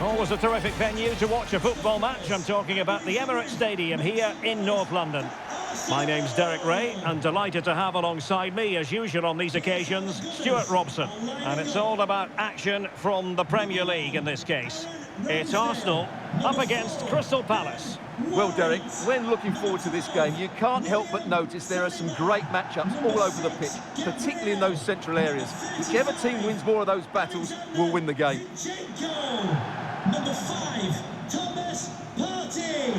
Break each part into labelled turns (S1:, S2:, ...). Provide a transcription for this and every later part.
S1: Always a terrific venue to watch a football match. I'm talking about the Emirates Stadium here in North London. My name's Derek Ray, and delighted to have alongside me, as usual on these occasions, Stuart Robson. And it's all about action from the Premier League in this case. It's Arsenal up against Crystal Palace.
S2: Well, Derek, when looking forward to this game, you can't help but notice there are some great matchups all over the pitch, particularly in those central areas. Whichever team wins more of those battles will win the game.
S3: Number 5, Thomas Partey.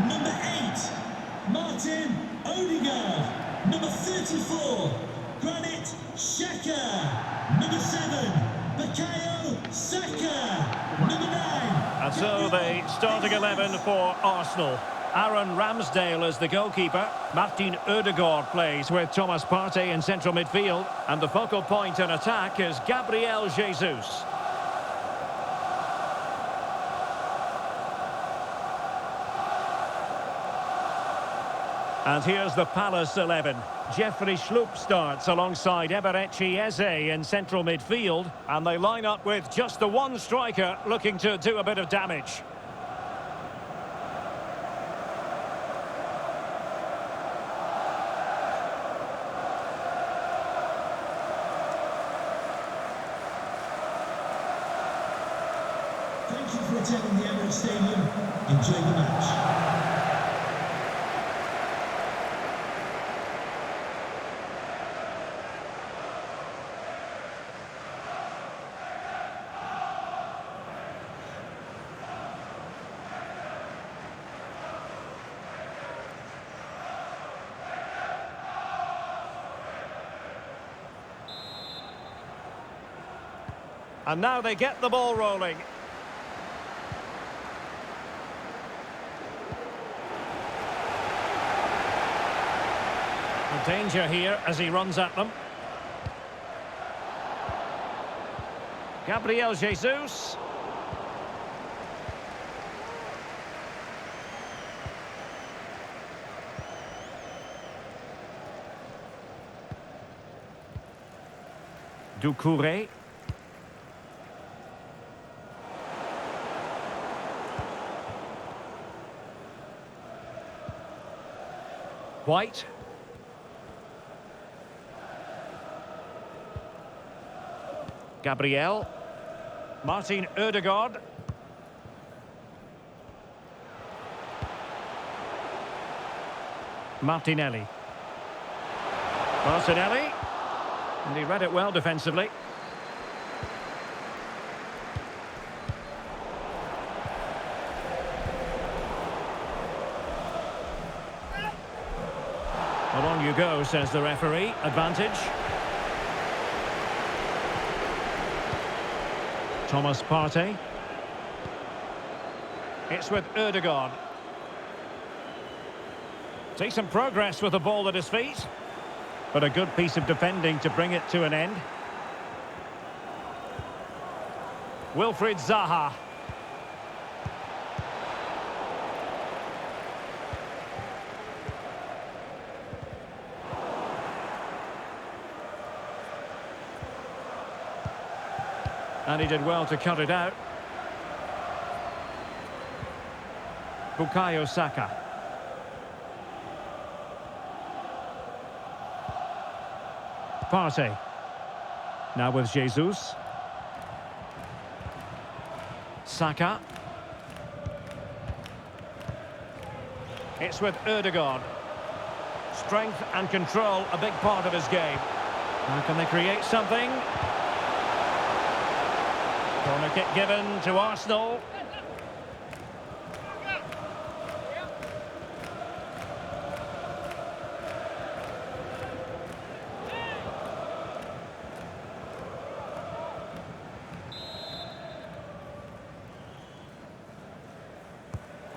S3: Number 8, Martin Odegaard. Number 34, Granit Xhaka. Number 7, Bukayo Saka. Number 9.
S1: And so the starting 11 for Arsenal. Aaron Ramsdale is the goalkeeper. Martin Odegaard plays with Thomas Partey in central midfield. And the focal point in attack is Gabriel Jesus. And here's the Palace 11. Jeffrey Schlupp starts alongside Eberechi Eze in central midfield. And they line up with just the one striker looking to do a bit of damage.
S3: Thank you for attending the Emirates Stadium. Enjoy the match.
S1: And now they get the ball rolling. The danger here as he runs at them. Gabriel Jesus. Doucouré. White. Gabriel. Martin Odegaard. Martinelli. Martinelli. And he read it well defensively. Well, on you go, says the referee. Advantage. Thomas Partey. It's with Odegaard. Decent progress with the ball at his feet. But a good piece of defending to bring it to an end. Wilfried Zaha. And he did well to cut it out. Bukayo Saka. Partey. Now with Jesus. Saka. It's with Odegaard. Strength and control, a big part of his game. Now can they create something? Corner kick given to Arsenal.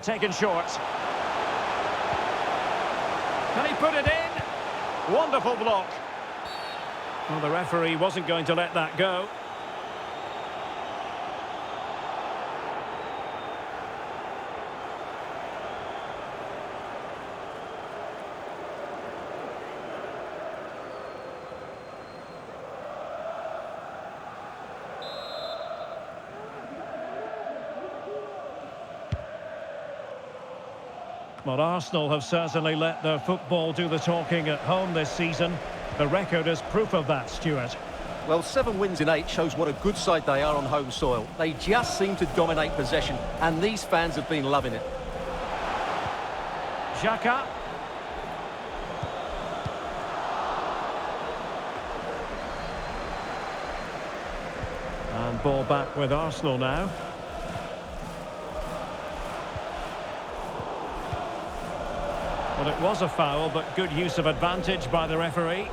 S1: Taken short. Can he put it in? Wonderful block. Well, the referee wasn't going to let that go. Well, Arsenal have certainly let their football do the talking at home this season. The record is proof of that, Stuart.
S2: Well, 7 wins in 8 shows what a good side they are on home soil. They just seem to dominate possession, and these fans have been loving it.
S1: Xhaka. And ball back with Arsenal now. Well, it was a foul, but good use of advantage by the referee.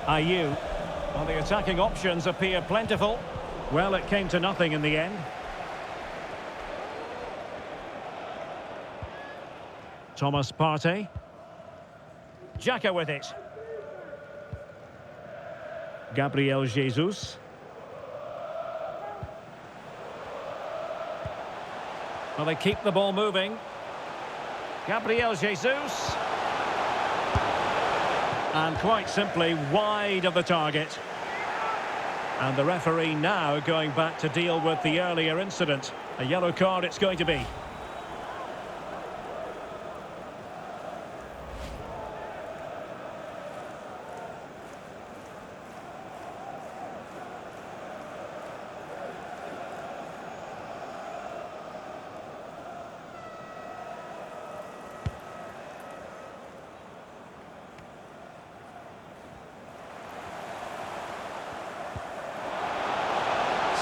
S1: Ayew. Well, the attacking options appear plentiful. Well, it came to nothing in the end. Thomas Partey. Xhaka with it. Gabriel Jesus. Well, they keep the ball moving. Gabriel Jesus. And quite simply wide of the target. And the referee now going back to deal with the earlier incident. A yellow card it's going to be.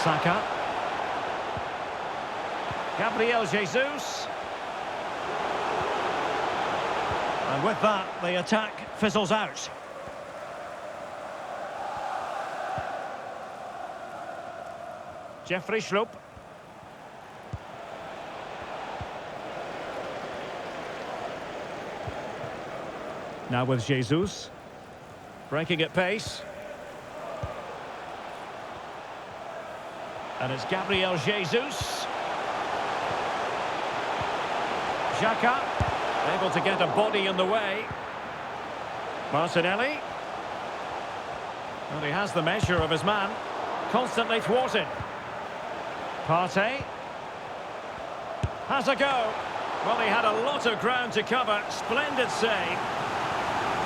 S1: Saka. Gabriel Jesus. And with that, the attack fizzles out. Jeffrey Schlupp. Now with Jesus. Breaking at pace. And it's Gabriel Jesus. Xhaka, able to get a body in the way. Martinelli. Well, he has the measure of his man. Constantly thwarted. Partey. Has a go. Well, he had a lot of ground to cover. Splendid save.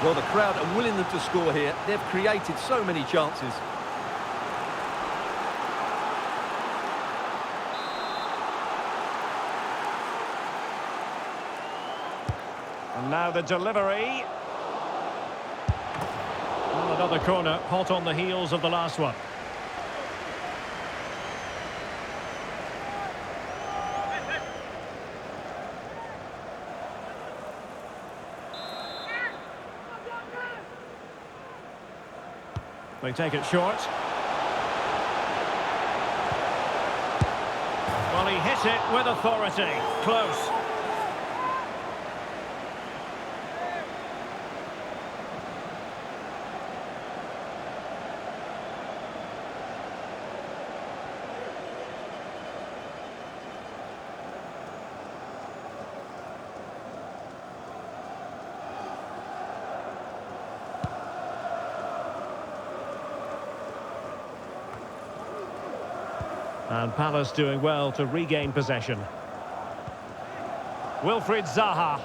S2: Well, the crowd are willing them to score here. They've created so many chances.
S1: And now the delivery. Well, another corner, hot on the heels of the last one. They take it short. Well, he hit it with authority. Close. And Palace doing well to regain possession. Wilfried Zaha.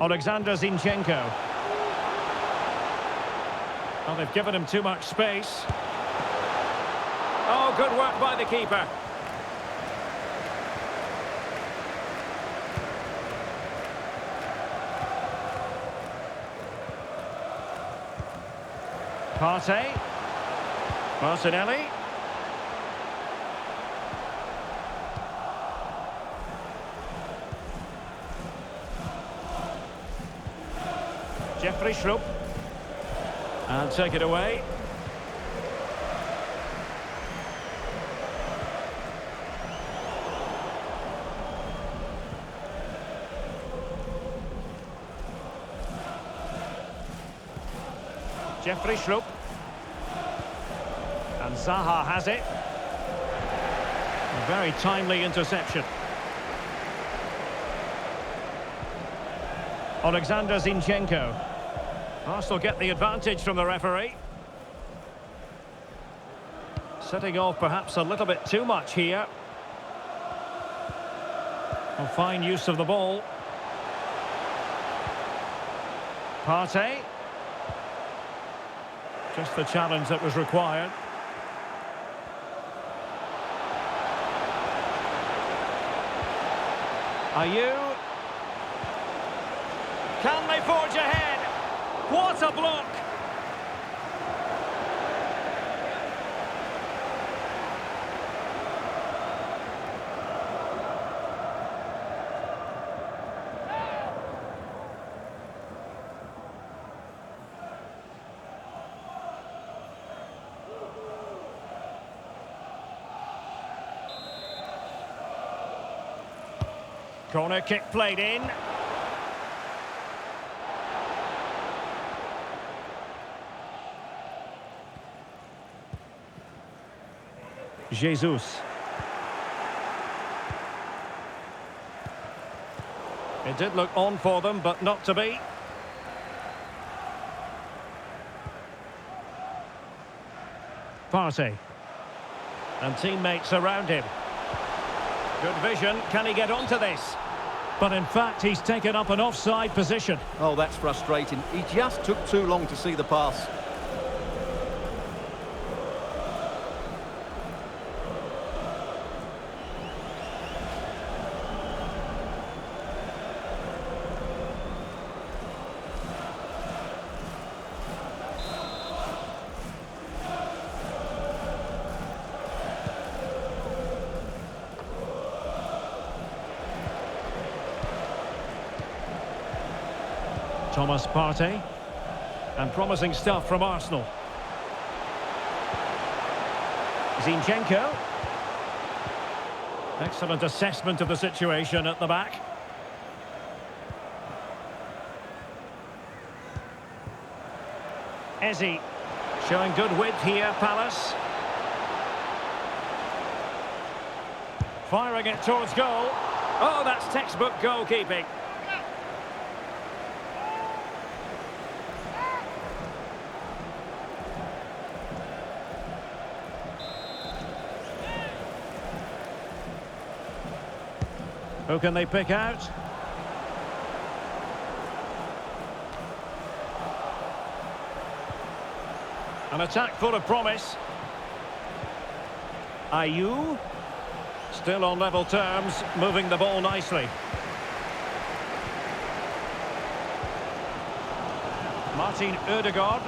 S1: Alexander Zinchenko. Well, they've given him too much space. Oh, good work by the keeper. Partey. Martinelli. Jeffrey Schlupp. And take it away. Jeffrey Schlupp. And Zaha has it. A very timely interception. Alexander Zinchenko. Arsenal get the advantage from the referee. Setting off perhaps a little bit too much here. A fine use of the ball. Partey. Just the challenge that was required. Ayew. Can they forge ahead? What a block! Corner kick played in. Jesus. It did look on for them, but not to be. Partey. And teammates around him. Good vision. Can he get onto this? But in fact, he's taken up an offside position.
S2: Oh, that's frustrating. He just took too long to see the pass.
S1: Thomas Partey. And promising stuff from Arsenal. Zinchenko. Excellent assessment of the situation at the back. Eze. Showing good width here, Palace. Firing it towards goal. Oh, that's textbook goalkeeping. Who can they pick out? An attack full of promise. Ayew. Still on level terms, moving the ball nicely. Martin Ødegaard.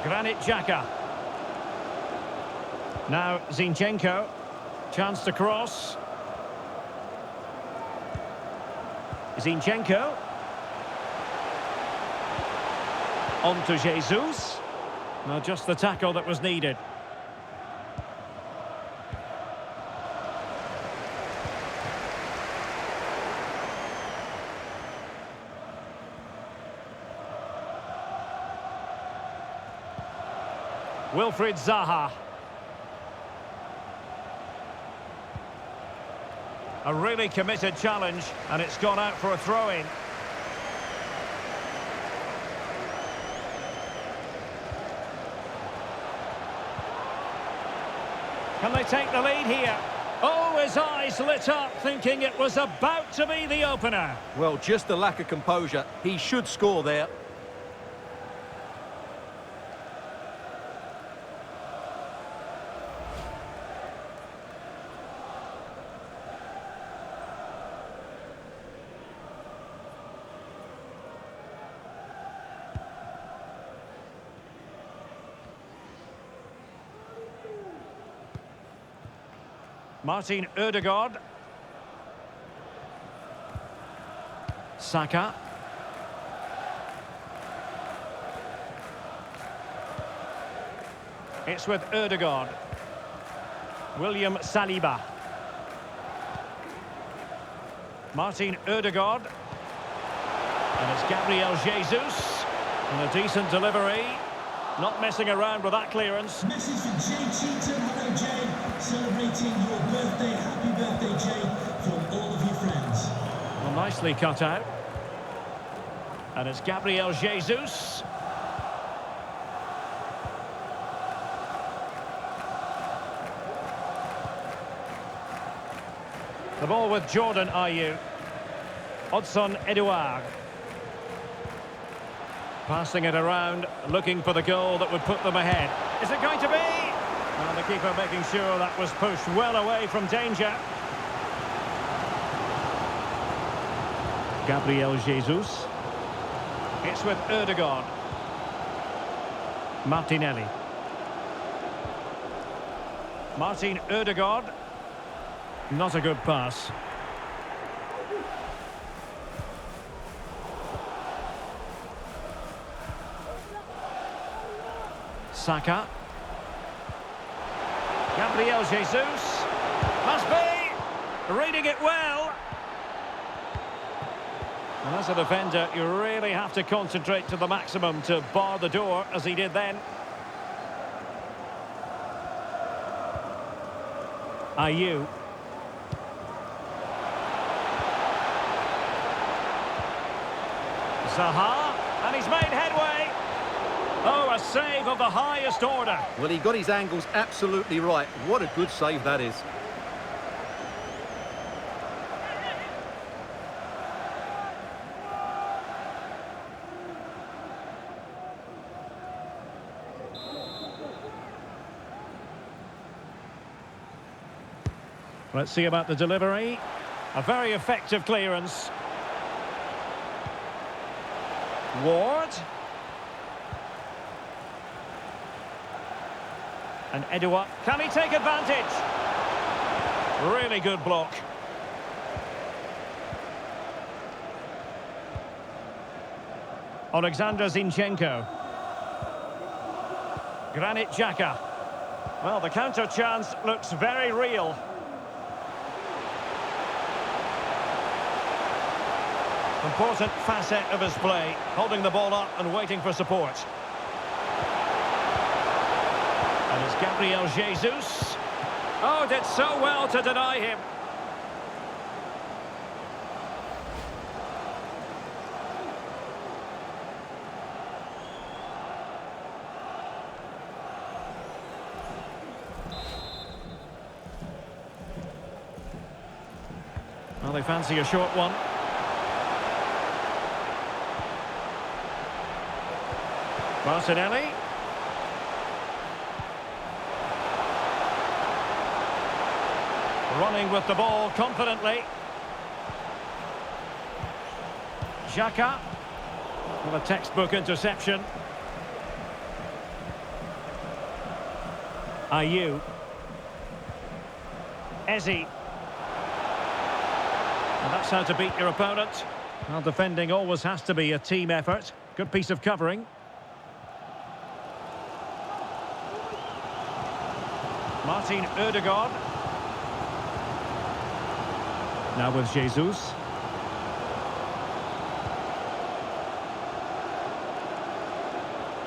S1: Granit Xhaka. Now Zinchenko, chance to cross. Zinchenko. On to Jesus. Now just the tackle that was needed. Wilfried Zaha. A really committed challenge, and it's gone out for a throw-in. Can they take the lead here? Oh, his eyes lit up, thinking it was about to be the opener.
S2: Well, just the lack of composure. He should score there.
S1: Martin Ødegaard. Saka. It's with Ødegaard. William Saliba. Martin Ødegaard. And it's Gabriel Jesus. And a decent delivery. Not messing around with that clearance.
S3: Message for Jay Cheatham. Hello, Jay. Celebrating your birthday, happy birthday, Jay, from all of your friends.
S1: Well, nicely cut out. And it's Gabriel Jesus. The ball with Jordan Ayew. Odson Edouard. Passing it around, looking for the goal that would put them ahead. Is it going to be? And the keeper making sure that was pushed well away from danger. Gabriel Jesus. It's with Ødegaard. Martinelli. Martin Ødegaard. Not a good pass. Saka. Gabriel Jesus. Must be. Reading it well. And as a defender, you really have to concentrate to the maximum to bar the door, as he did then. Ayew. Zaha, and he's made headway. Oh, a save of the highest order.
S2: Well, he got his angles absolutely right. What a good save that is.
S1: Let's see about the delivery. A very effective clearance. Ward. And Edouard. Can he take advantage? Really good block. Alexander Zinchenko. Granit Xhaka. Well, the counter chance looks very real. Important facet of his play, holding the ball up and waiting for support. And it's Gabriel Jesus. Oh, did so well to deny him. Well, they fancy a short one. Martinelli. Running with the ball confidently. Xhaka. With a textbook interception. Ayew. Eze. And that's how to beat your opponent. Well, defending always has to be a team effort. Good piece of covering. Martin Ødegaard. Now with Jesus.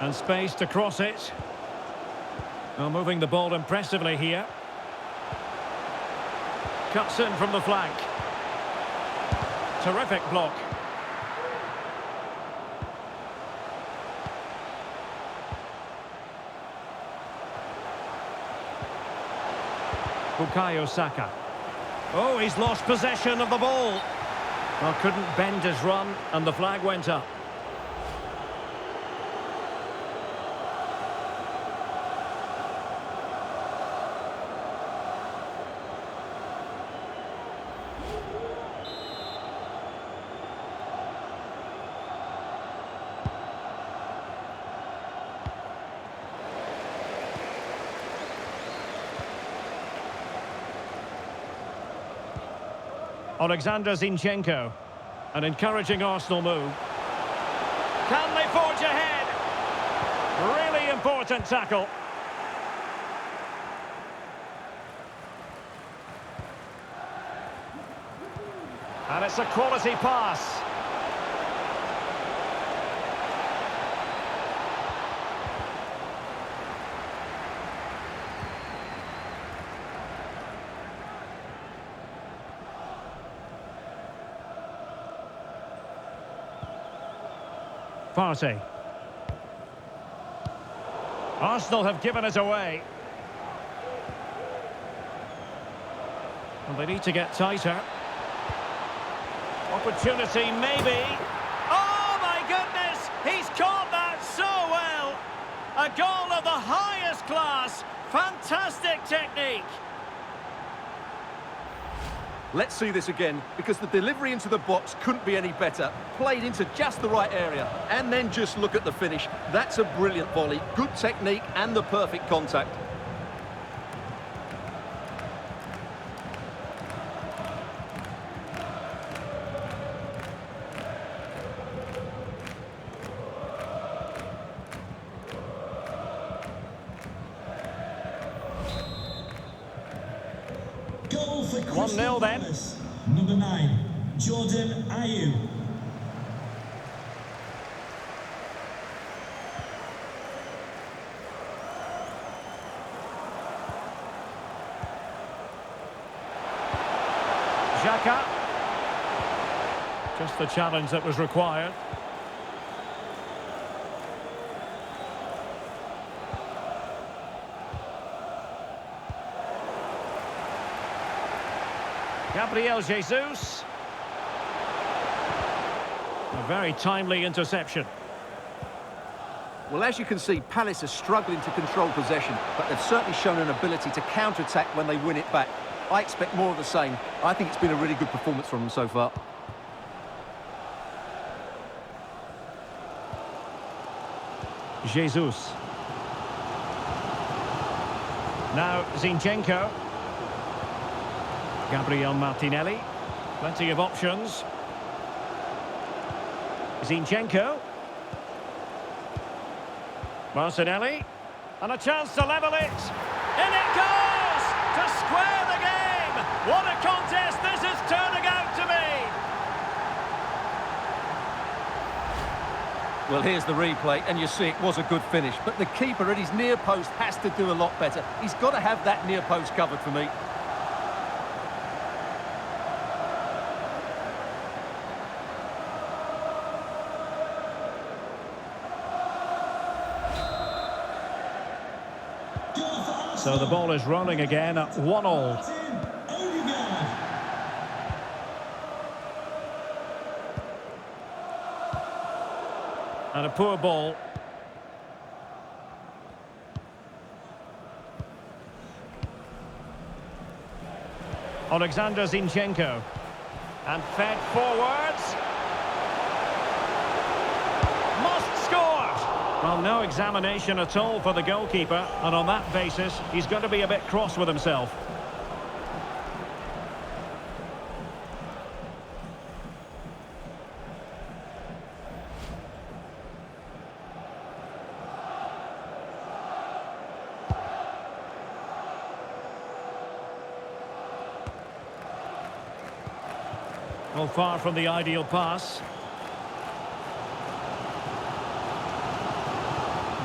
S1: And space to cross it. Well, moving the ball impressively here. Cuts in from the flank. Terrific block. Bukayo Saka. Oh, he's lost possession of the ball. Well, couldn't bend his run, and the flag went up. Alexander Zinchenko. An encouraging Arsenal move. Can they forge ahead? Really important tackle. And it's a quality pass. Partey. Arsenal have given it away. And they need to get tighter. Opportunity, maybe. Oh, my goodness! He's caught that so well! A goal of the highest class. Fantastic technique.
S2: Let's see this again, because the delivery into the box couldn't be any better. Played into just the right area. And then just look at the finish. That's a brilliant volley. Good technique and the perfect contact.
S3: Goal for
S1: 1-0 then.
S3: Palace. Number 9, Jordan Ayew.
S1: Xhaka. Just the challenge that was required. Gabriel Jesus. A very timely interception.
S2: Well, as you can see, Palace are struggling to control possession, but they've certainly shown an ability to counter-attack when they win it back. I expect more of the same. I think it's been a really good performance from them so far.
S1: Jesus. Now Zinchenko. Gabriel Martinelli. Plenty of options. Zinchenko. Martinelli. And a chance to level it. In it goes! To square the game! What a contest this is turning out to be!
S2: Well, here's the replay, and you see it was a good finish. But the keeper at his near post has to do a lot better. He's got to have that near post covered for me.
S1: So the ball is rolling again at 1-1. And a poor ball. Alexander Zinchenko. And fed forwards. Must score! Well, no examination at all for the goalkeeper. And on that basis, he's going to be a bit cross with himself. Well, far from the ideal pass.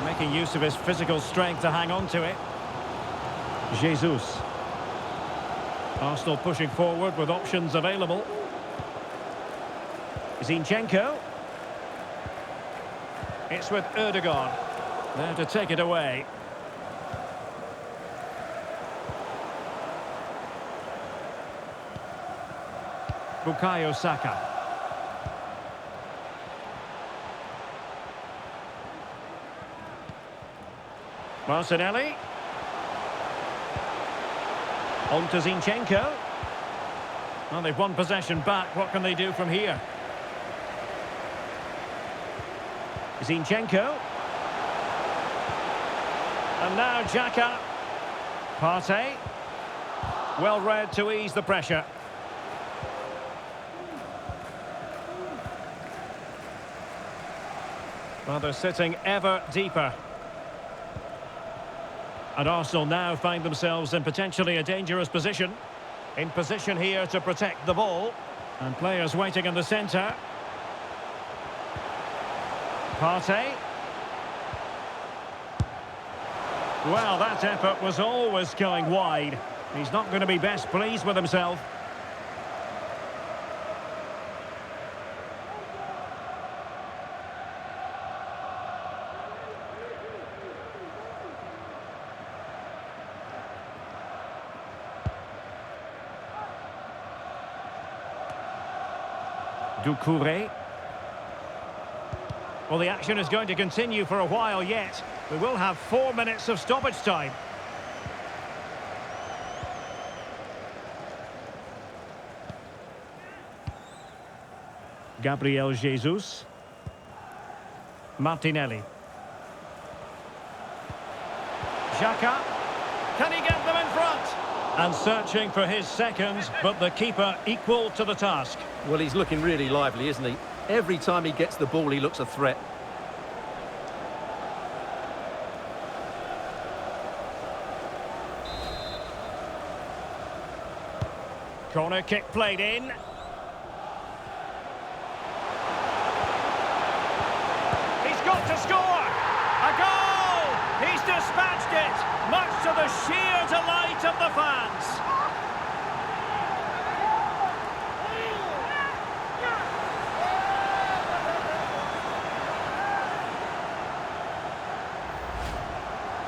S1: Making use of his physical strength to hang on to it. Jesus. Arsenal pushing forward with options available. Zinchenko. It's with Erdogan. There to take it away. Bukayo Saka. Martinelli. On to Zinchenko. Well, they've won possession back. What can they do from here? Zinchenko. And now Xhaka. Partey. Well read to ease the pressure. Well, they're sitting ever deeper. And Arsenal now find themselves in potentially a dangerous position. In position here to protect the ball. And players waiting in the centre. Partey. Well, that effort was always going wide. He's not going to be best pleased with himself. Doucouré. Well, the action is going to continue for a while yet. We will have 4 minutes of stoppage time. Gabriel Jesus. Martinelli. Xhaka. Can he get them in front? And searching for his seconds, but the keeper equal to the task.
S2: Well, he's looking really lively, isn't he? Every time he gets the ball, he looks a threat.
S1: Corner kick played in. He's got to score! A goal! He's dispatched it, much to the sheer delight of the fans.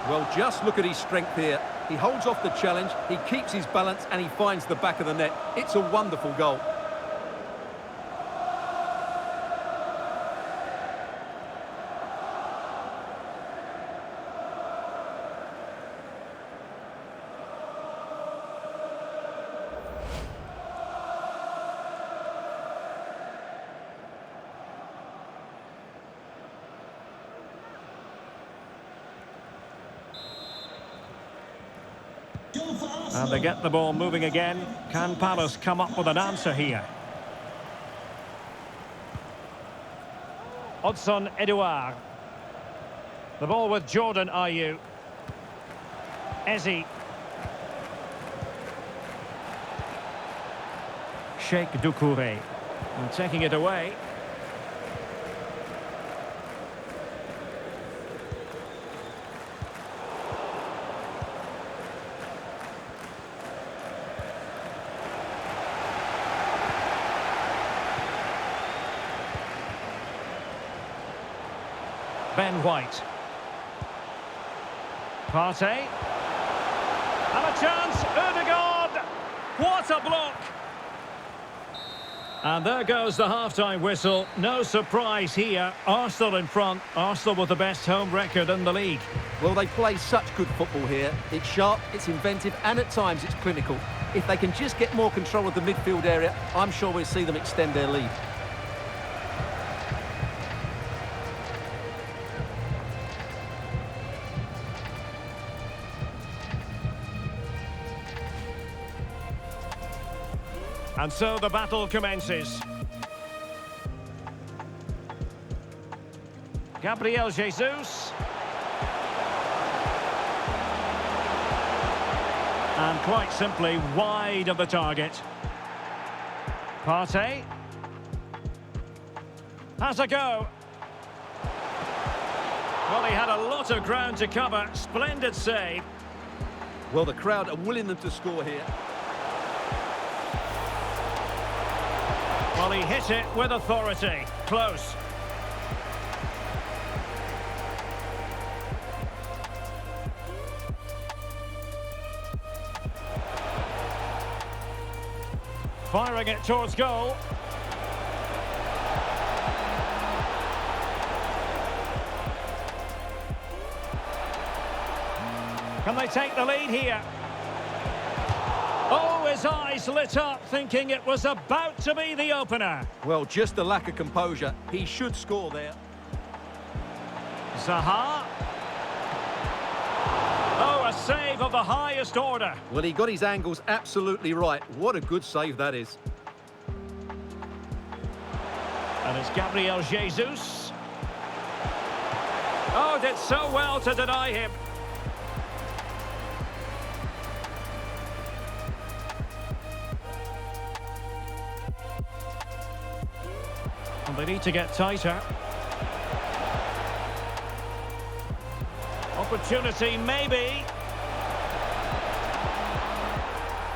S2: Well, just look at his strength here. He holds off the challenge, he keeps his balance, and he finds the back of the net. It's a wonderful goal.
S3: Go for Arsenal.
S1: And they get the ball moving again. Can Palace come up with an answer here? Odson Edouard. The ball with Jordan Ayew. Eze. Sheikh Doucouré. And taking it away. Ben White. Partey. And a chance, Ødegaard. What a block! And there goes the half-time whistle. No surprise here. Arsenal in front. Arsenal with the best home record in the league.
S2: Well, they play such good football here. It's sharp, it's inventive, and at times it's clinical. If they can just get more control of the midfield area, I'm sure we'll see them extend their lead.
S1: And so the battle commences. Gabriel Jesus. And quite simply wide of the target. Partey. Has a go. Well, he had a lot of ground to cover. Splendid save.
S2: Well, the crowd are willing them to score here.
S1: Well, he hit it with authority. Close. Firing it towards goal. Can they take the lead here? Oh, his eyes lit up, thinking it was about to be the opener.
S2: Well, just a lack of composure. He should score there.
S1: Zaha. Oh, a save of the highest order.
S2: Well, he got his angles absolutely right. What a good save that is.
S1: And it's Gabriel Jesus. Oh, did so well to deny him. And they need to get tighter. Opportunity, maybe.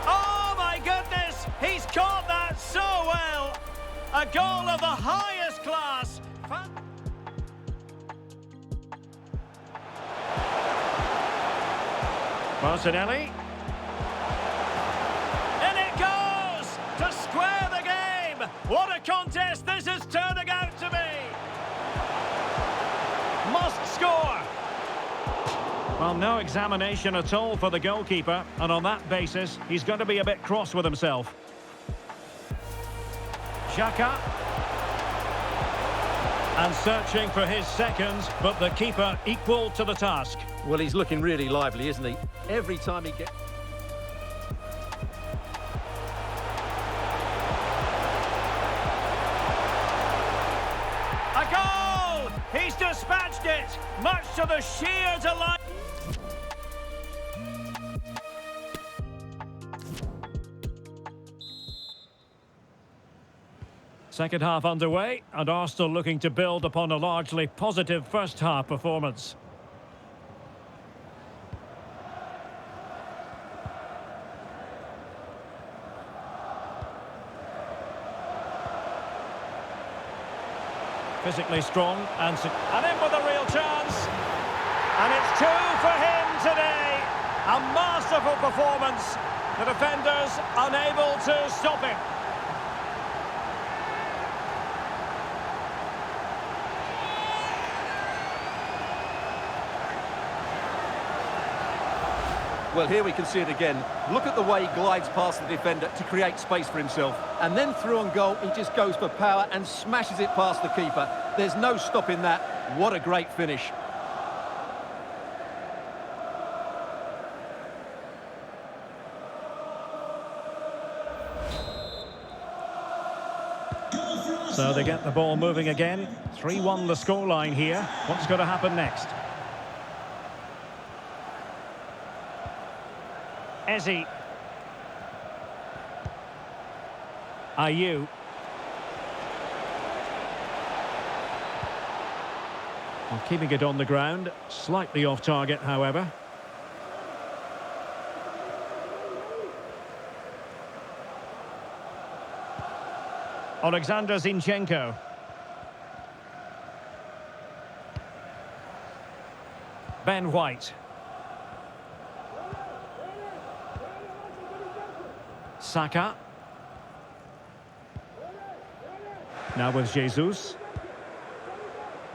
S1: Oh, my goodness! He's caught that so well! A goal of the highest class! Martinelli. In it goes! To square the game! What a contest this is turning out to be! Must score! Well, no examination at all for the goalkeeper, and on that basis, he's going to be a bit cross with himself. Xhaka. And searching for his second, but the keeper equal to the task.
S2: Well, he's looking really lively, isn't he? Every time he gets...
S1: A goal! He's dispatched it, much to the sheer delight. Second half underway, and Arsenal looking to build upon a largely positive first half performance. Physically strong and in with a real chance. And it's two for him today. A masterful performance. The defenders unable to stop him.
S2: Well, here we can see it again. Look at the way he glides past the defender to create space for himself. And then through on goal, he just goes for power and smashes it past the keeper. There's no stopping that. What a great finish.
S1: So they get the ball moving again. 3-1 the scoreline here. What's going to happen next? Eze. Ayew. Well, keeping it on the ground. Slightly off target, however. Alexander Zinchenko. Ben White. Saka. Now with Jesus.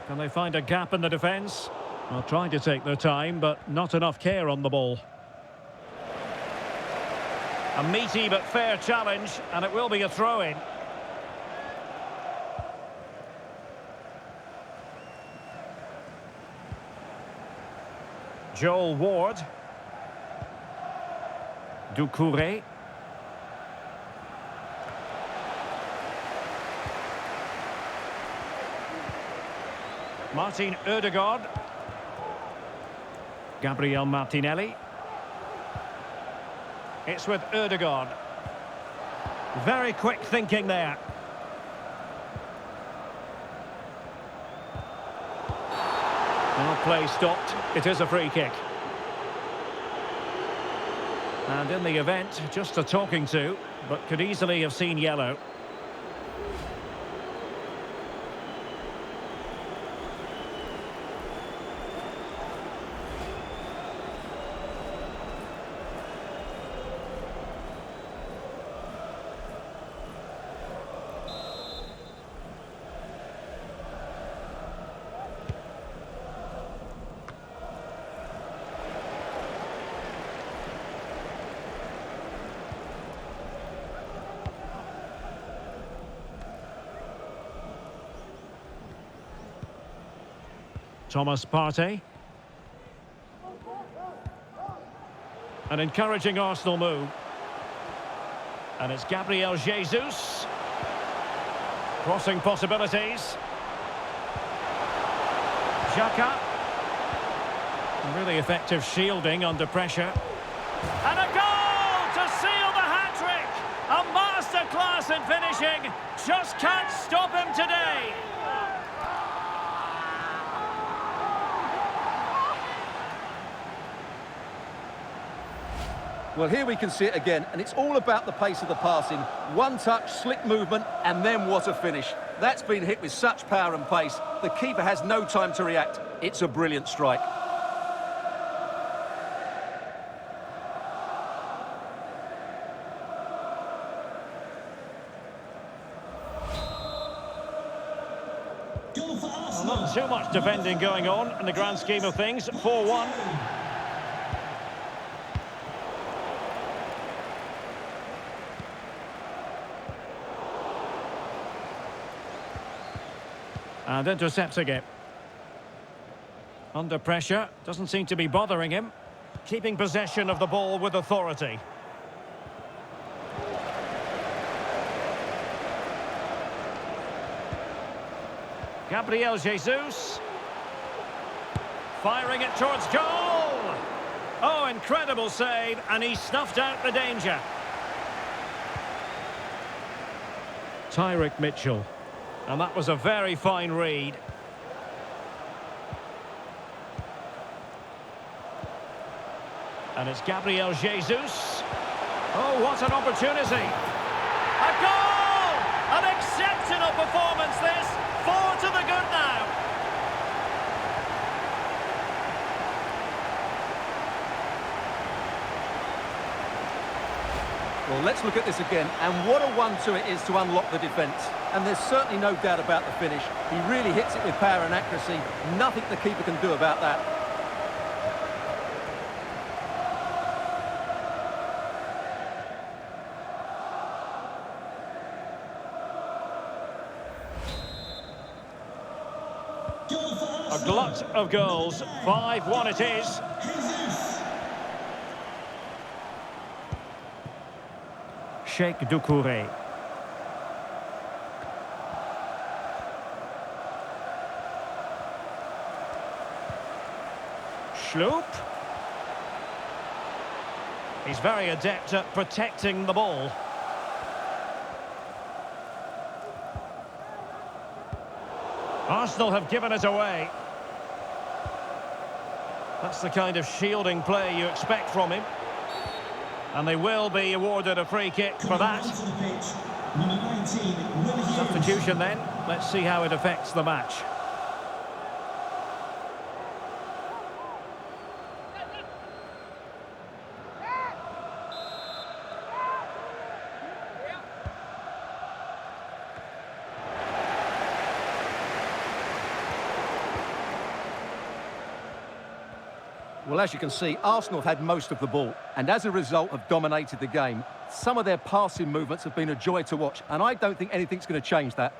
S1: Can they find a gap in the defence? Well, trying to take their time, but not enough care on the ball. A meaty but fair challenge, and it will be a throw-in. Joel Ward. Doucouré. Martin Ødegaard. Gabriel Martinelli. It's with Ødegaard. Very quick thinking there. Now play stopped. It is a free kick. And in the event, just a talking to, but could easily have seen yellow. Thomas Partey. An encouraging Arsenal move. And it's Gabriel Jesus. Crossing possibilities. Xhaka. Really effective shielding under pressure. And a goal to seal the hat-trick! A masterclass in finishing. Just can't stop him today.
S2: Well, here we can see it again, and it's all about the pace of the passing. One touch, slick movement, and then what a finish. That's been hit with such power and pace. The keeper has no time to react. It's a brilliant strike.
S1: not too much defending going on in the grand scheme of things. 4-1. And intercepting it. Under pressure, doesn't seem to be bothering him. Keeping possession of the ball with authority. Gabriel Jesus. Firing it towards goal. Oh, incredible save, and he snuffed out the danger. Tyrick Mitchell. And that was a very fine read. And it's Gabriel Jesus. Oh, what an opportunity. A goal! An exceptional performance, this. 4 to the good now.
S2: Well, let's look at this again, and what a 1-2 it is to unlock the defence. And there's certainly no doubt about the finish. He really hits it with power and accuracy. Nothing the keeper can do about that.
S1: A glut of goals. 5-1 it is. Sheikh Doucouré. Schloop. He's very adept at protecting the ball. Arsenal have given it away. That's the kind of shielding play you expect from him. And they will be awarded a free kick for that. Substitution then. Let's see how it affects the match.
S2: Well, as you can see, Arsenal have had most of the ball, and as a result have dominated the game. Some of their passing movements have been a joy to watch, and I don't think anything's going to change that.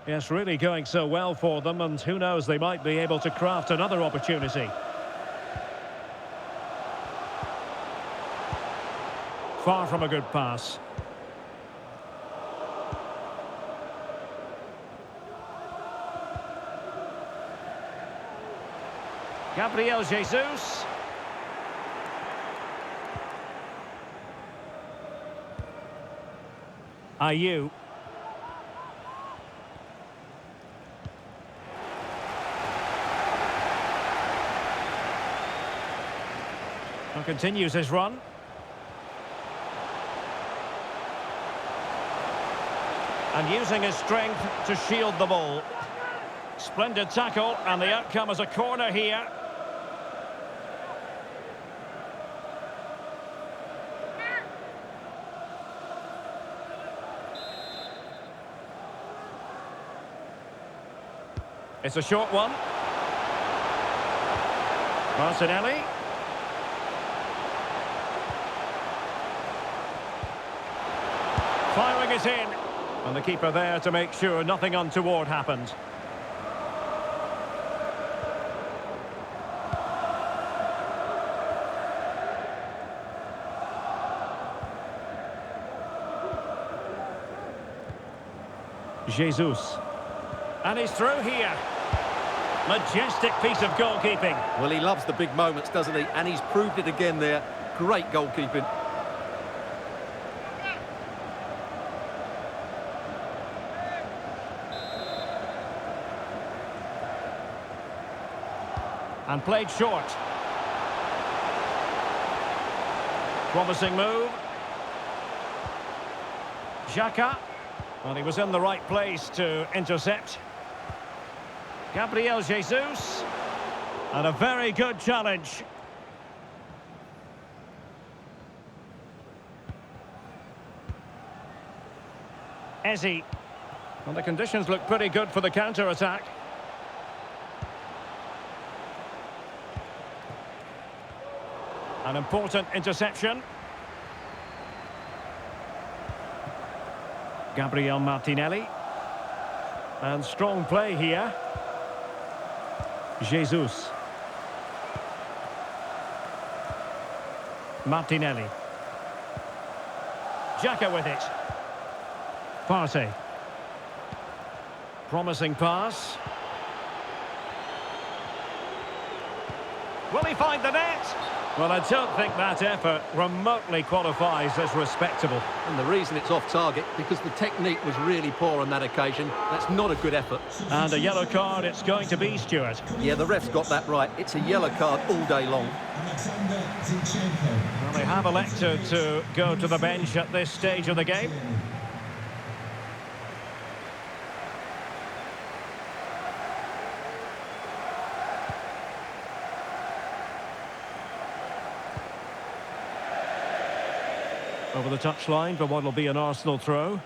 S1: Yes, really going so well for them, and who knows, they might be able to craft another opportunity. Far from a good pass. Gabriel Jesus. Ayew. And continues his run. And using his strength to shield the ball. Splendid tackle, and the outcome is a corner here. It's a short one. Martinelli. Firing it in. And the keeper there to make sure nothing untoward happened. Jesus. And he's through here. Majestic piece of goalkeeping.
S2: Well, he loves the big moments, doesn't he? And he's proved it again there. Great goalkeeping.
S1: And played short. Promising move. Xhaka. Well, he was in the right place to intercept. Gabriel Jesus. And a very good challenge. Eze. Well, the conditions look pretty good for the counter-attack. An important interception. Gabriel Martinelli. And strong play here. Jesus. Martinelli. Xhaka with it. Partey. Promising pass. Will he find the net? Well, I don't think that effort remotely qualifies as respectable.
S2: And the reason it's off target, because the technique was really poor on that occasion. That's not a good effort.
S1: And a yellow card it's going to be, Stuart.
S2: Yeah, the ref's got that right. It's a yellow card all day long.
S1: Well, they have elected to go to the bench at this stage of the game. Over the touchline for what will be an Arsenal throw.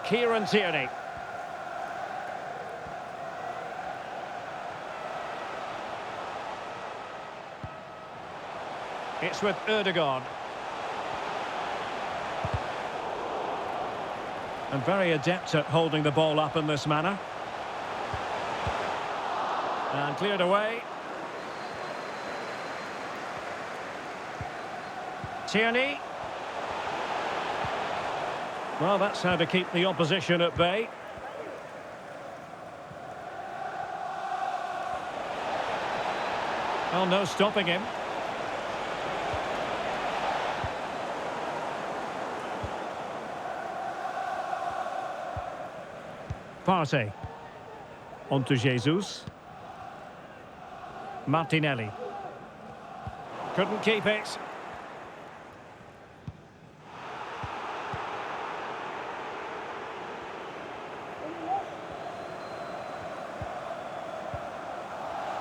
S1: Kieran Tierney. It's with Ødegaard. And very adept at holding the ball up in this manner. And cleared away. Tierney. Well, that's how to keep the opposition at bay. Oh, no stopping him. Partey. On to Jesus. Martinelli. Couldn't keep it.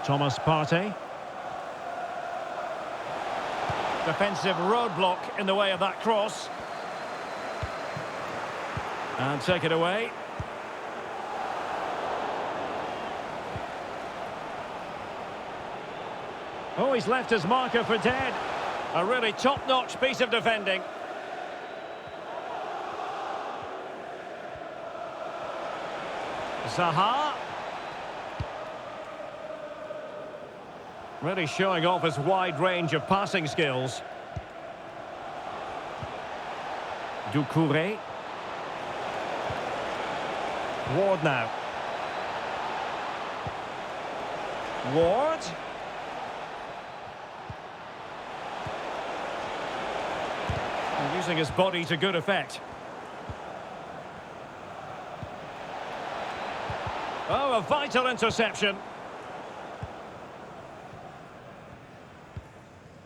S1: Thomas Partey. Defensive roadblock in the way of that cross. And take it away. Oh, he's left his marker for dead. A really top-notch piece of defending. Zaha. Really showing off his wide range of passing skills. Doucouré. Ward now. Ward. And using his body to good effect. Oh, a vital interception.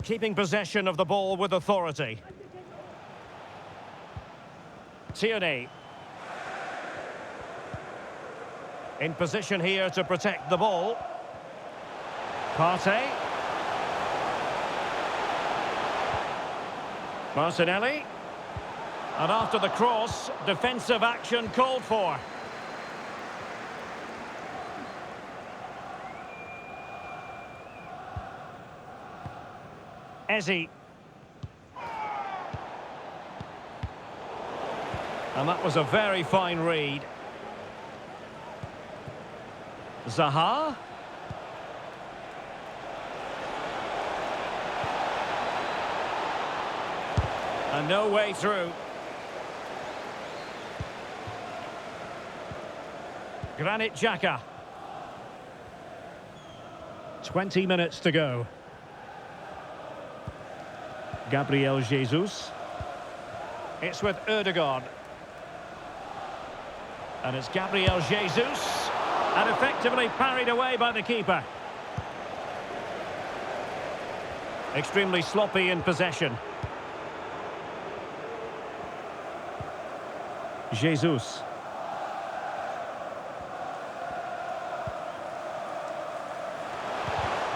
S1: Keeping possession of the ball with authority. Tierney. In position here to protect the ball. Partey. Martinelli. And after the cross, defensive action called for. Eze. And that was a very fine read. Zaha. And no way through. Granit Xhaka. 20 minutes to go. Gabriel Jesus. It's with Ødegaard. And it's Gabriel Jesus. And effectively parried away by the keeper. Extremely sloppy in possession. Jesus.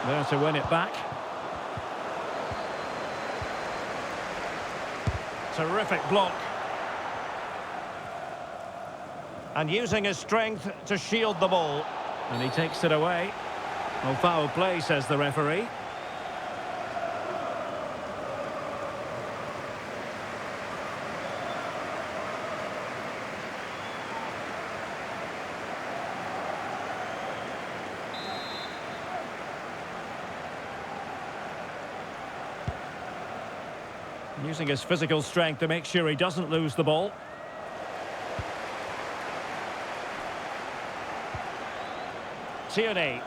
S1: There to win it back. Terrific block. And using his strength to shield the ball. And he takes it away. Well, foul play, says the referee. Using his physical strength to make sure he doesn't lose the ball. Tierney.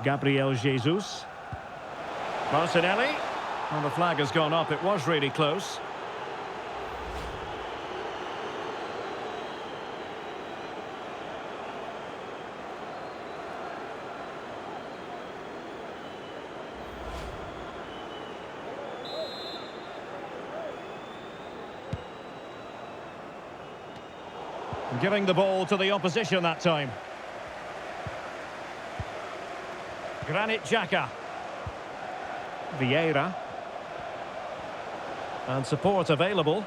S1: Gabriel Jesus. Martinelli. Well, the flag has gone up. It was really close. Giving the ball to the opposition that time. Granit Xhaka. Vieira. And support available.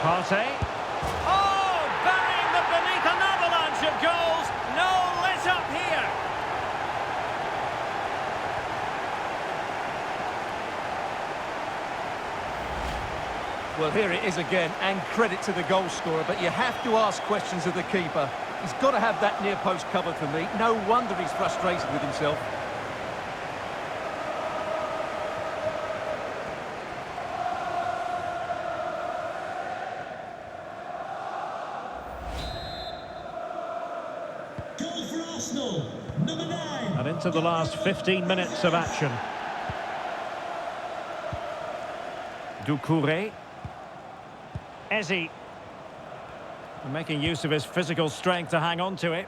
S1: Partey. Oh, burying them beneath an avalanche of goals. No let up here.
S2: Well, here it is again, and credit to the goal scorer, but you have to ask questions of the keeper. He's got to have that near post covered for me. No wonder he's frustrated with himself.
S3: Goal for Arsenal, number 9.
S1: And into the last 15 minutes of action. Doucouré. Eze. Making use of his physical strength to hang on to it.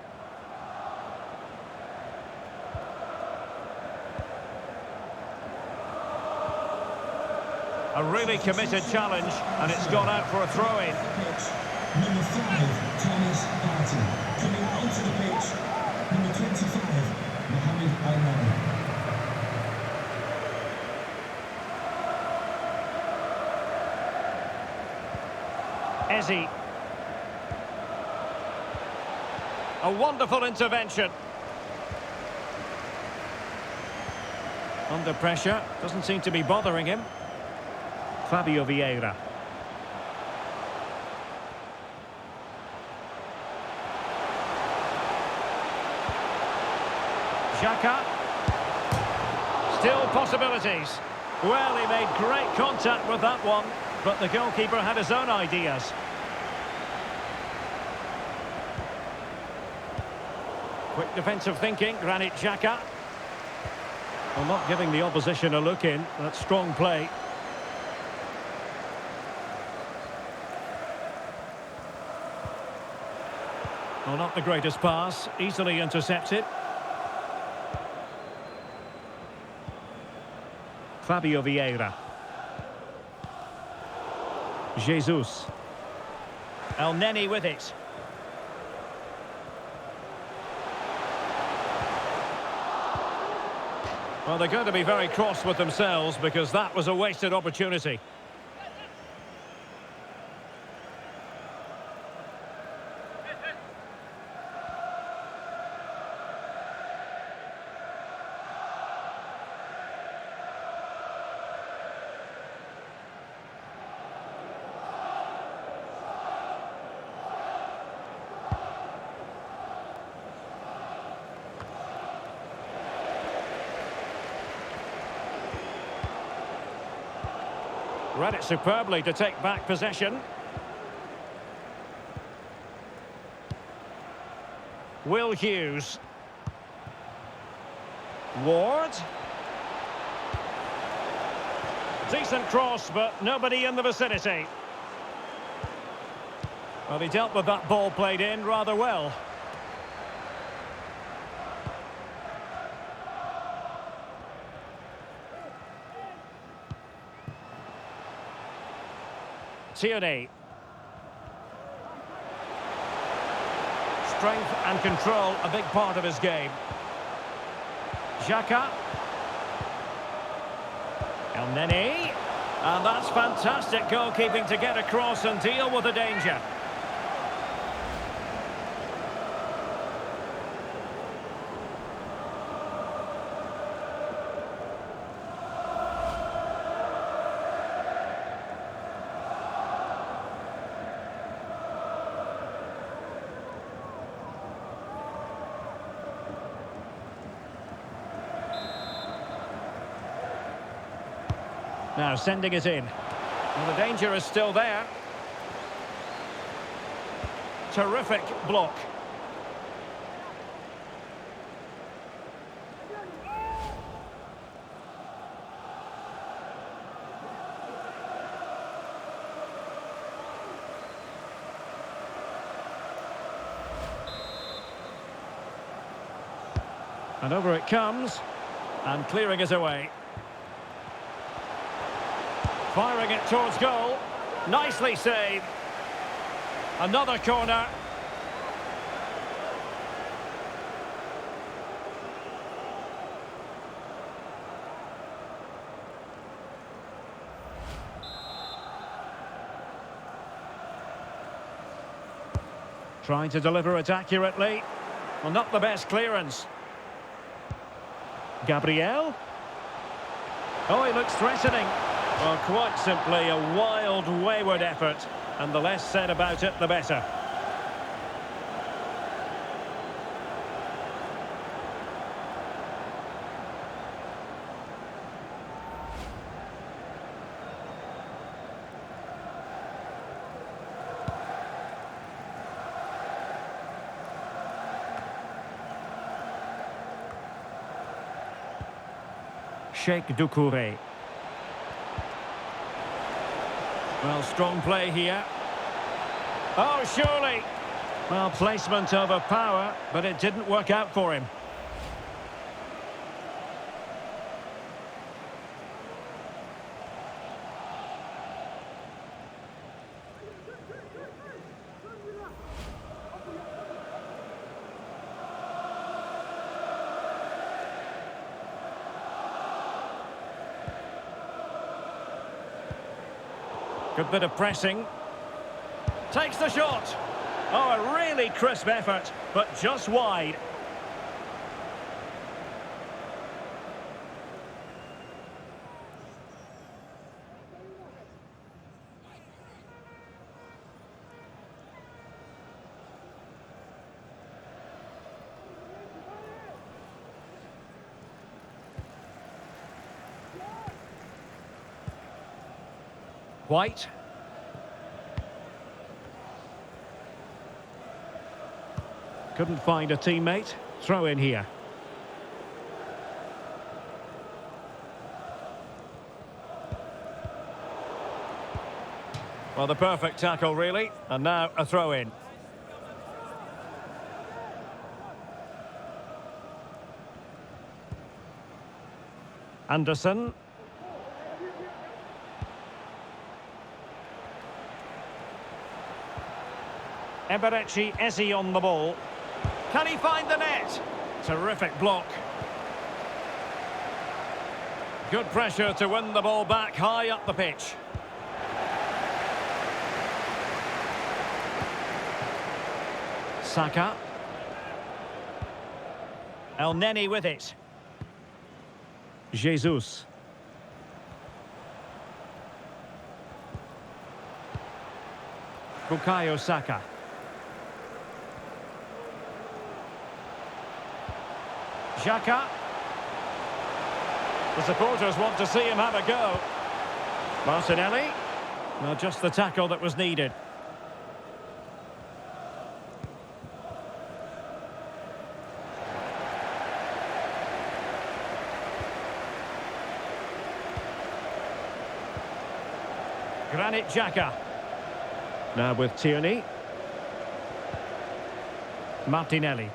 S1: A really committed challenge, and it's gone out for a throw-in.
S3: Number 5, Thomas Partey. Coming onto the pitch, number 25, Mohamed Al-Nani.
S1: Eze. A wonderful intervention. Under pressure, doesn't seem to be bothering him. Fabio Vieira. Xhaka. Still possibilities. Well, he made great contact with that one, but the goalkeeper had his own ideas. Quick defensive thinking, Granit Xhaka. Well, not giving the opposition a look in. That's strong play. Well, not the greatest pass. Easily intercepted. Fabio Vieira. Jesus. El Neni with it. Well, they're going to be very cross with themselves because that was a wasted opportunity. Read it superbly to take back possession. Will Hughes. Ward. Decent cross, but nobody in the vicinity. Well, he dealt with that ball played in rather well. Tierney. Strength and control, a big part of his game. Xhaka. El Neni. And that's fantastic goalkeeping to get across and deal with the danger. Now sending it in. Well, the danger is still there. Terrific block. And over it comes. And clearing it away. Firing it towards goal. Nicely saved. Another corner. Trying to deliver it accurately. Well, not the best clearance. Gabriel. Oh, he looks threatening. Well, quite simply a wild, wayward effort. And the less said about it, the better. Sheikh Doucouré. Well, strong play here. Oh, surely. Well, placement over power, but it didn't work out for him. Good bit of pressing. Takes the shot. Oh, a really crisp effort, but just wide. White. Couldn't find a teammate. Throw in here. Well, the perfect tackle, really. And now a throw in. Anderson. Eberechi Eze on the ball. Can he find the net? Terrific block. Good pressure to win the ball back high up the pitch. Saka. El Neni with it. Jesus. Bukayo Saka. Xhaka. The supporters want to see him have a go. Martinelli. Well, just the tackle that was needed. Granit Xhaka. Now with Tierney. Martinelli.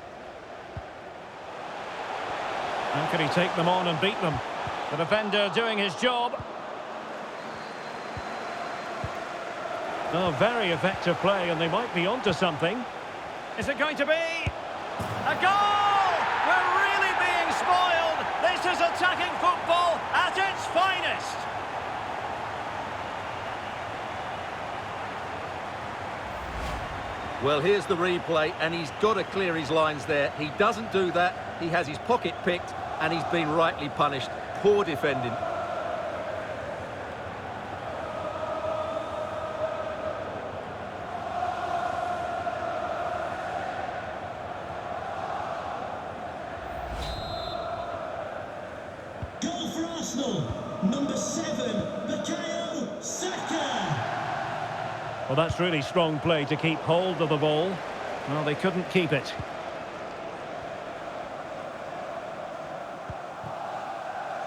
S1: How can he take them on and beat them? The defender doing his job. Oh, very effective play, and they might be onto something. Is it going to be a goal? We're really being spoiled.
S2: Well, here's the replay, and he's got to clear his lines there. He doesn't do that. He has his pocket picked, and he's been rightly punished. Poor defending.
S3: Goal for Arsenal, number 7, Bukayo Saka.
S1: Well, that's really strong play to keep hold of the ball. Well, they couldn't keep it.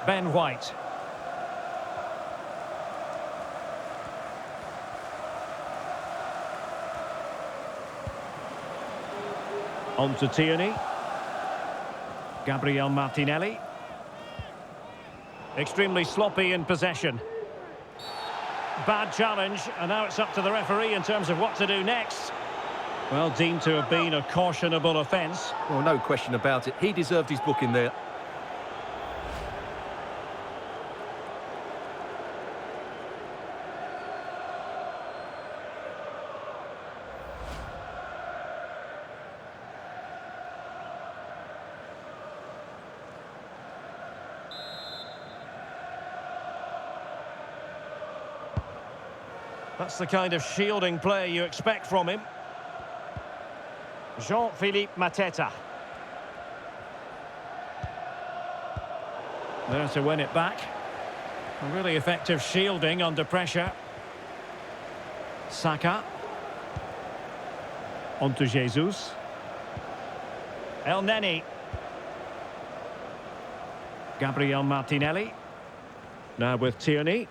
S1: Ben White. On to Tierney. Gabriel Martinelli. Extremely sloppy in possession. Bad challenge, and now it's up to the referee in terms of what to do next. Well, deemed to have been a cautionable offence.
S2: Well, no question about it. He deserved his booking there.
S1: That's the kind of shielding play you expect from him. Jean-Philippe Mateta. There to win it back. A really effective shielding under pressure. Saka. On to Jesus. El Neni. Gabriel Martinelli. Now with Tierney.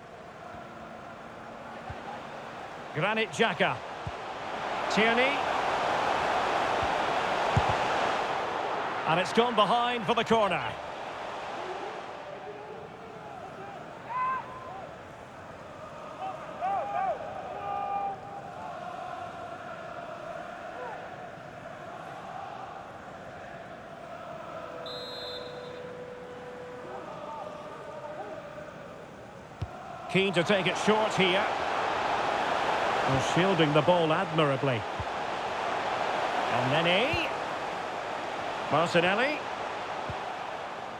S1: Granit Xhaka. Tierney. And it's gone behind for the corner. Keen to take it short here. Well, shielding the ball admirably. And then Martinelli.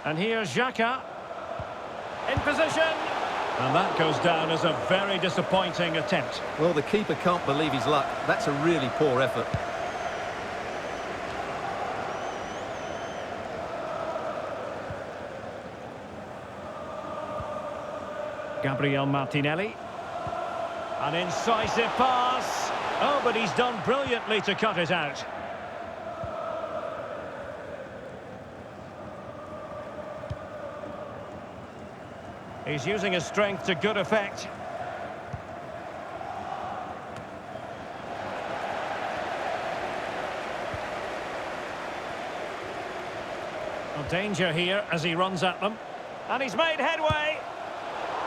S1: And here's Xhaka. In position. And that goes down as a very disappointing attempt.
S2: Well, the keeper can't believe his luck. That's a really poor effort.
S1: Gabriel Martinelli. An incisive pass. Oh, but he's done brilliantly to cut it out. He's using his strength to good effect. Well, danger here as he runs at them. And he's made headway.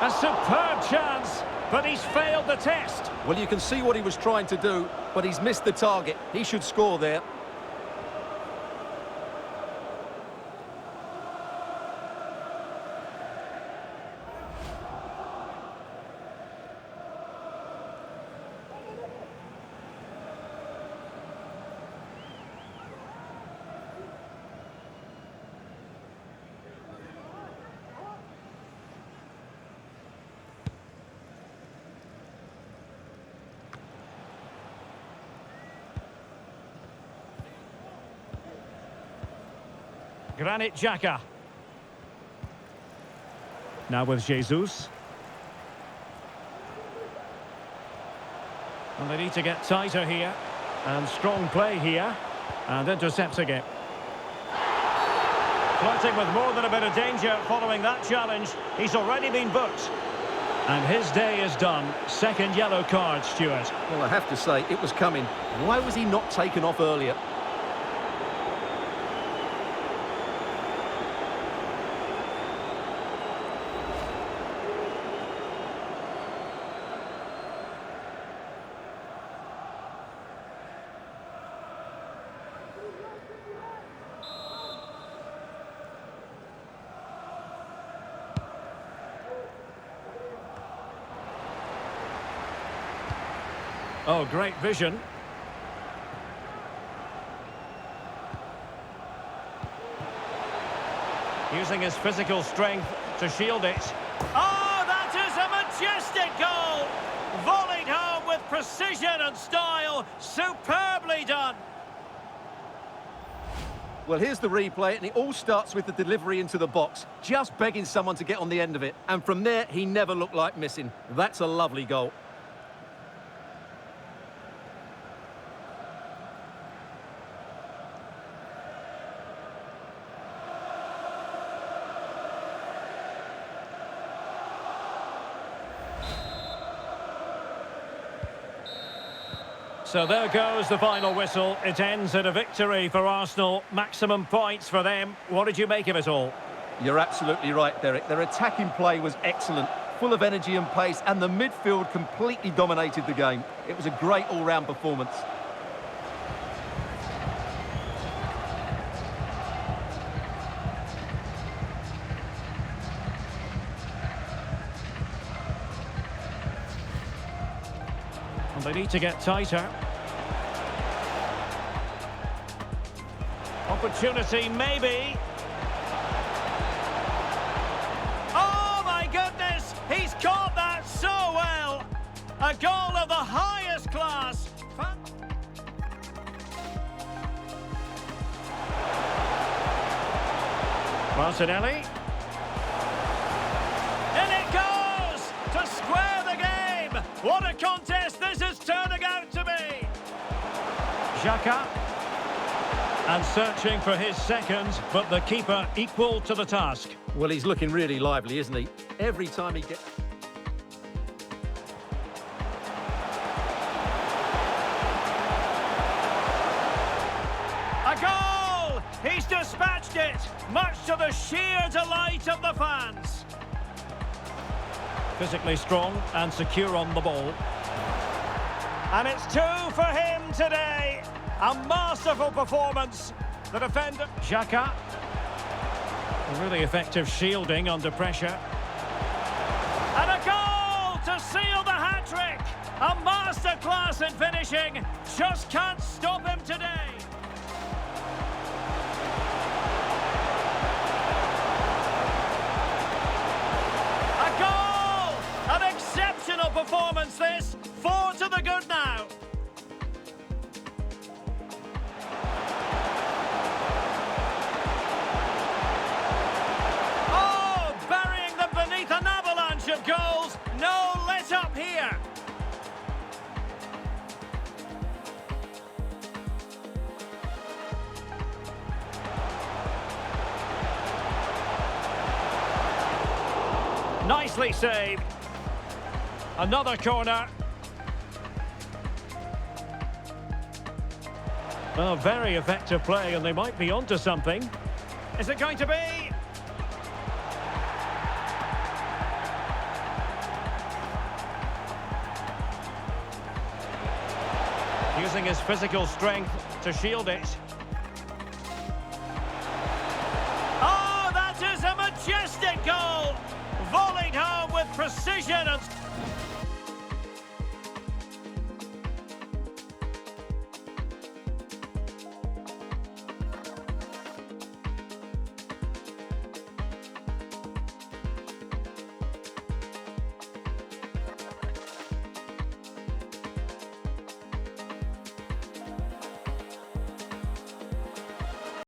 S1: A superb chance, but he's failed the test.
S2: Well, you can see what he was trying to do, but he's missed the target. He should score there.
S1: Granit Xhaka. Now with Jesus. Well, they need to get tighter here. And strong play here. And intercepts again. Flirting with more than a bit of danger following that challenge. He's already been booked. And his day is done. Second yellow card, Stuart.
S2: Well, I have to say, it was coming. Why was he not taken off earlier?
S1: Oh, great vision. Using his physical strength to shield it. Oh, that is a majestic goal! Volleyed home with precision and style. Superbly done.
S2: Well, here's the replay, and it all starts with the delivery into the box. Just begging someone to get on the end of it. And from there, he never looked like missing. That's a lovely goal.
S1: So there goes the final whistle. It ends in a victory for Arsenal. Maximum points for them. What did you make of it all?
S2: You're absolutely right, Derek. Their attacking play was excellent, full of energy and pace, and the midfield completely dominated the game. It was a great all-round performance.
S1: They need to get tighter. Opportunity, maybe. Oh, my goodness! He's caught that so well! A goal of the highest class! Martinelli. In it goes! To square the game! What a contest this is turning out to be! Xhaka. And searching for his second, but the keeper equal to the task.
S2: Well, he's looking really lively, isn't he? Every time he gets...
S1: A goal! He's dispatched it, much to the sheer delight of the fans. Physically strong and secure on the ball. And it's 2 for him today. A masterful performance. The defender, Xhaka. Really effective shielding under pressure. And a goal to seal the hat-trick. A masterclass in finishing. Just can't stop him today. A goal! An exceptional performance this. 4 to the good now. Oh, burying them beneath an avalanche of goals. No let up here. Nicely saved. Another corner. Oh, very effective play, and they might be onto something. Is it going to be? Using his physical strength to shield it. Oh, that is a majestic goal! Volleyed home with precision and...